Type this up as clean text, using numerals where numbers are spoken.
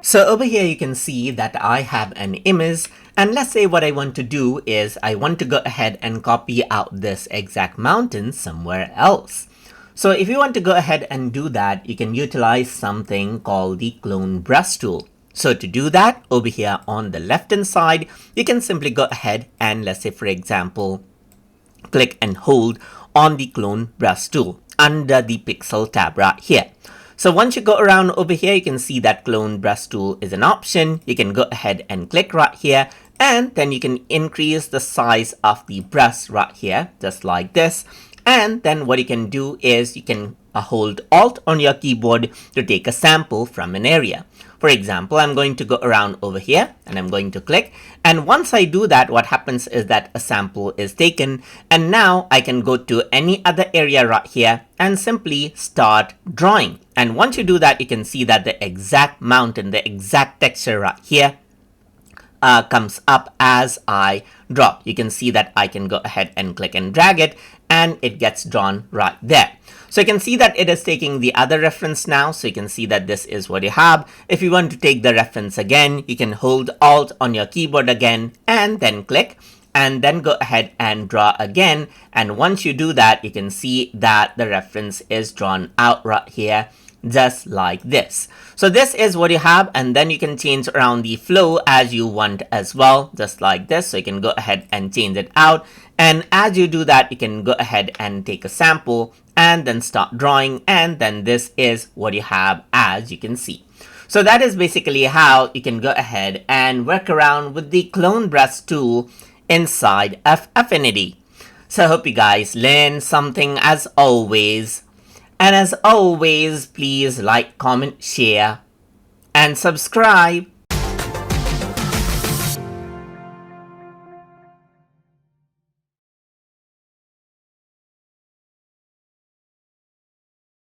So over here you can see that I have an image, and let's say what I want to do is I want to go ahead and copy out this exact mountain somewhere else. So if you want to go ahead and do that, you can utilize something called the clone brush tool. So to do that, over here on the left hand side, you can simply go ahead and let's say for example, click and hold on the clone brush tool under the pixel tab right here. So once you go around over here, you can see that clone brush tool is an option. You can go ahead and click right here, and then you can increase the size of the brush right here, just like this. And then what you can do is you can hold Alt on your keyboard to take a sample from an area. For example, I'm going to go around over here and I'm going to click. And once I do that, what happens is that a sample is taken. And now I can go to any other area right here and simply start drawing. And once you do that, you can see that the exact mountain, the exact texture right here comes up as I draw. You can see that I can go ahead and click and drag it, and it gets drawn right there. So you can see that it is taking the other reference now. So you can see that this is what you have. If you want to take the reference again, you can hold Alt on your keyboard again and then click, and then go ahead and draw again. And once you do that, you can see that the reference is drawn out right here, just like this. So this is what you have, and then you can change around the flow as you want as well, just like this. So you can go ahead and change it out, and as you do that, you can go ahead and take a sample and then start drawing, and then this is what you have, as you can see. So that is basically how you can go ahead and work around with the clone brush tool inside of Affinity. So I hope you guys learned something as always. And as always, please like, comment, share, and subscribe.